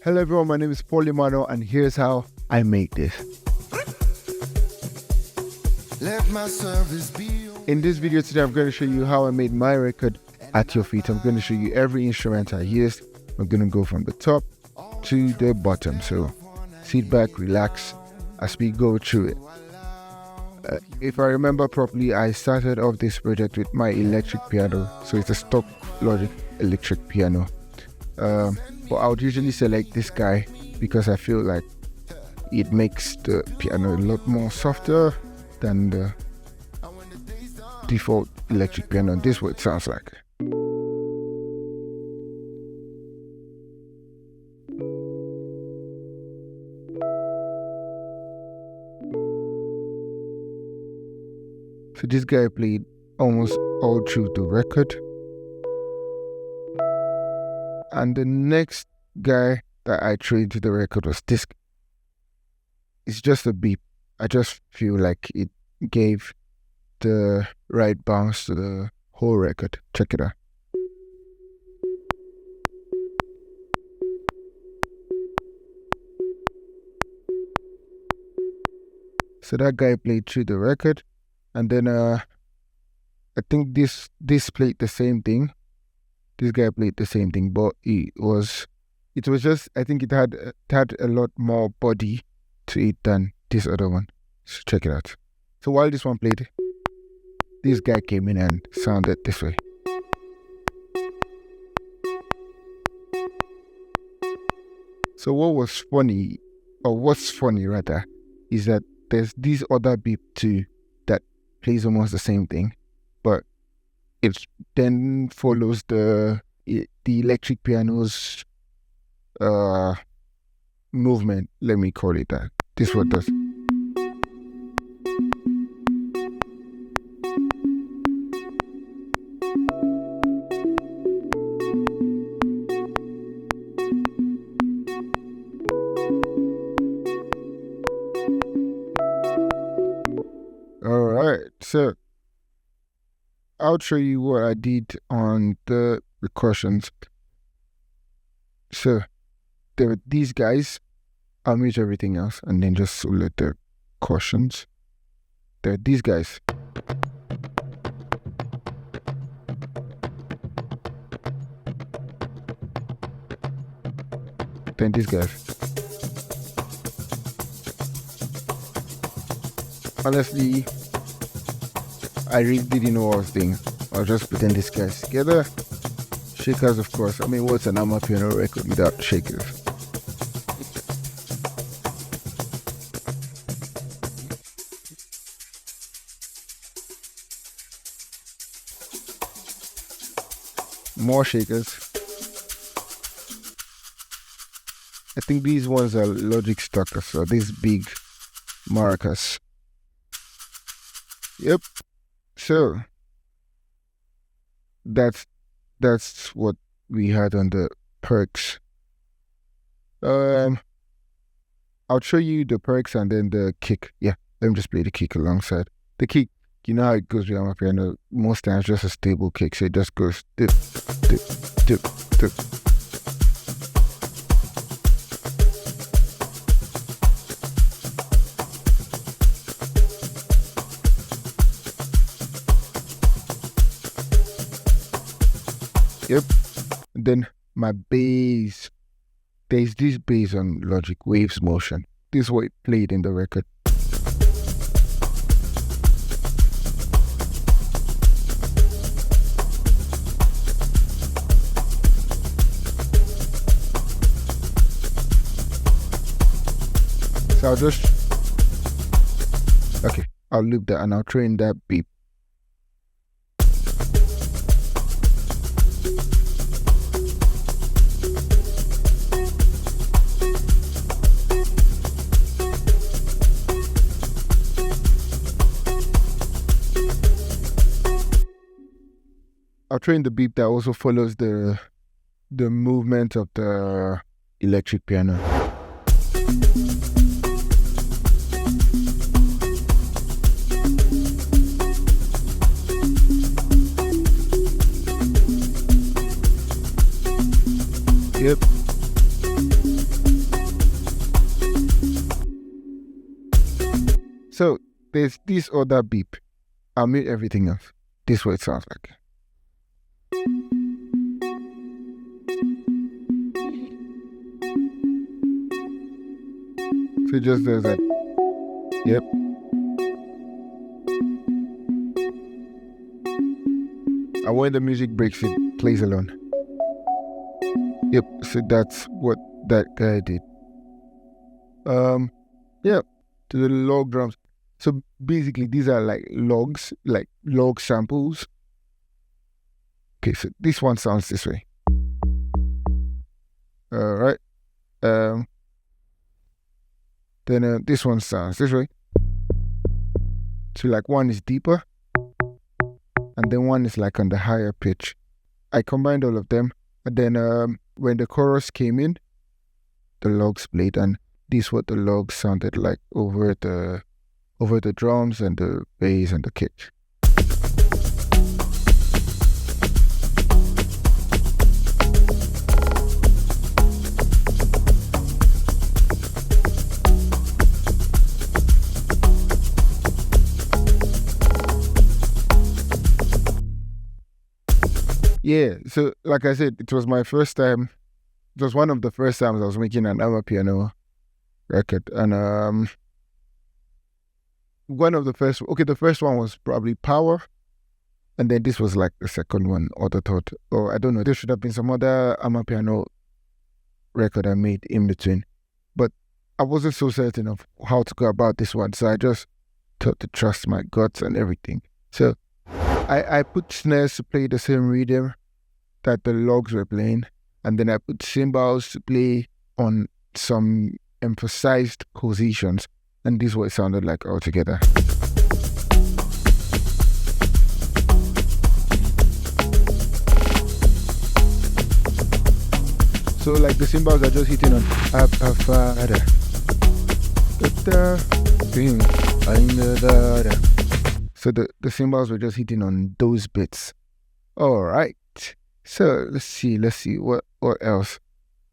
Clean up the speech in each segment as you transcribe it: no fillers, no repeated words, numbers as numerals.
Hello everyone, my name is Paul-Emmanuel and here's how I make this. In this video today, I'm going to show you how I made my record At Your Feet. I'm going to show you every instrument I used. I'm going to go from the top to the bottom. So sit back, relax as we go through it. If I remember properly, I started off this project with my electric piano. So it's a stock Logic electric piano. But I would usually select this guy because I feel like it makes the piano a lot more softer than the default electric piano. This is what it sounds like. So this guy played almost all through the record. And the next guy that I threw into the record was this. It's just a beep. I just feel like it gave the right bounce to the whole record. Check it out. So that guy played through the record. And then I think this played the same thing. This guy played the same thing, but it was just, I think it had a lot more body to it than this other one. So check it out. So while this one played, this guy came in and sounded this way. So what's funny rather, is that there's this other beep too that plays almost the same thing, but it then follows the electric piano's movement. Let me call it that. This is what does. All right, so I'll show you what I did on the percussions. So there were these guys. I'll mute everything else and then just solo the percussions. There are these guys. Then these guys. Honestly, I really didn't know what I was doing. I'll just pretend these guys together. Shakers, of course. I mean, what's an amateur piano record without shakers? More shakers. I think these ones are Logic stockers, so these big maracas. Yep. So that's what we had on the perks. I'll show you the perks and then the kick. Yeah, let me just play the kick alongside. The kick, you know how it goes with my piano. Most times just a stable kick, so it just goes dip, dip, dip, dip. Yep. And then my bass, there's this bass on Logic Waves Motion. This is what it played in the record. So I'll loop that and I'll train that beep. I'll train the beep that also follows the movement of the electric piano. Yep. So there's this other beep. I'll mute everything else. This is what it sounds like. So it just does that. Yep. And when the music breaks, it plays alone. Yep. So that's what that guy did. Yeah. To the log drums. So basically, these are like logs, like log samples. Okay, so this one sounds this way. All right. Then this one sounds this way. So like one is deeper, and then one is like on the higher pitch. I combined all of them, and then when the chorus came in, the logs played, and this is what the logs sounded like over the drums and the bass and the kick. Yeah, so like I said, it was my first time. It was one of the first times I was making an amapiano record, and one of the first. Okay, the first one was probably Power, and then this was like the second one or the third. Or I don't know. There should have been some other amapiano record I made in between, but I wasn't so certain of how to go about this one, so I just thought to trust my guts and everything. So I put snares to play the same rhythm that the logs were playing, and then I put cymbals to play on some emphasized positions, and this is what it sounded like all together. So like the cymbals are just hitting on Father. So the cymbals were just hitting on those bits. All right. So let's see what else.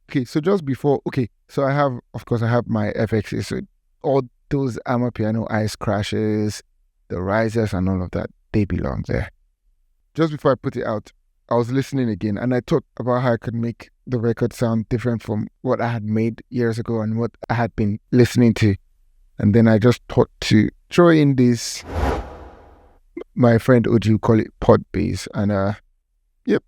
Okay, so just before, so I have my FXs, so all those amapiano ice crashes, the risers and all of that, they belong there. Just before I put it out, I was listening again, and I thought about how I could make the record sound different from what I had made years ago and what I had been listening to. And then I just thought to throw in this, my friend Oji call it pod bass, and yep,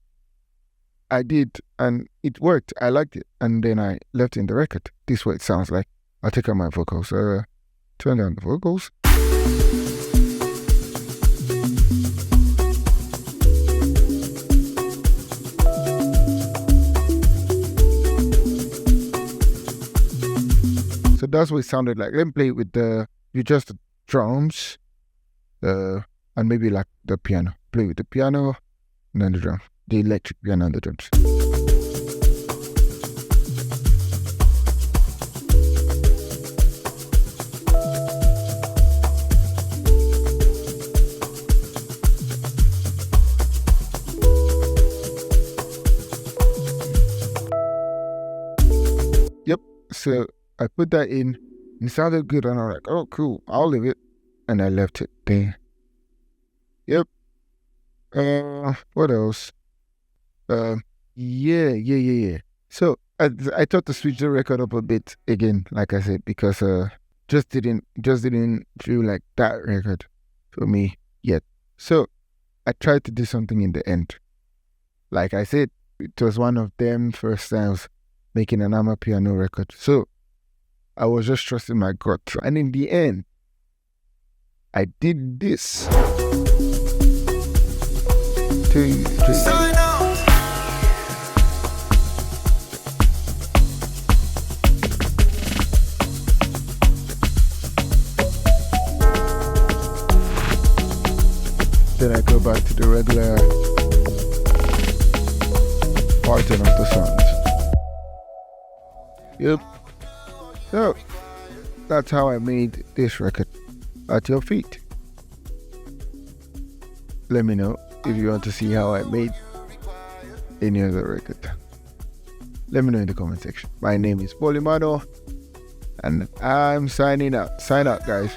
I did, and it worked. I liked it, and then I left in the record. This is what it sounds like. I'll take out my vocals. Turn down the vocals. So that's what it sounded like. Let me play it with just the drums, and maybe like the piano. Play with the piano and then the drum. The electric piano and the drums. Yep. So I put that in, and it sounded good, and I was like, oh, cool, I'll leave it. And I left it there. Yep. What else? Yeah. So I thought to switch the record up a bit again, like I said, because just didn't feel like that record for me yet. So I tried to do something in the end. Like I said, it was one of them first times making an amapiano record. So I was just trusting my gut. And in the end, I did this. Then I go back to the regular pattern of the songs. Yep. So that's how I made this record at your feet. Let me know if you want to see how I made any other record. Let me know in the comment section. My name is Paul-Emmanuel, and I'm signing out. Sign out, guys.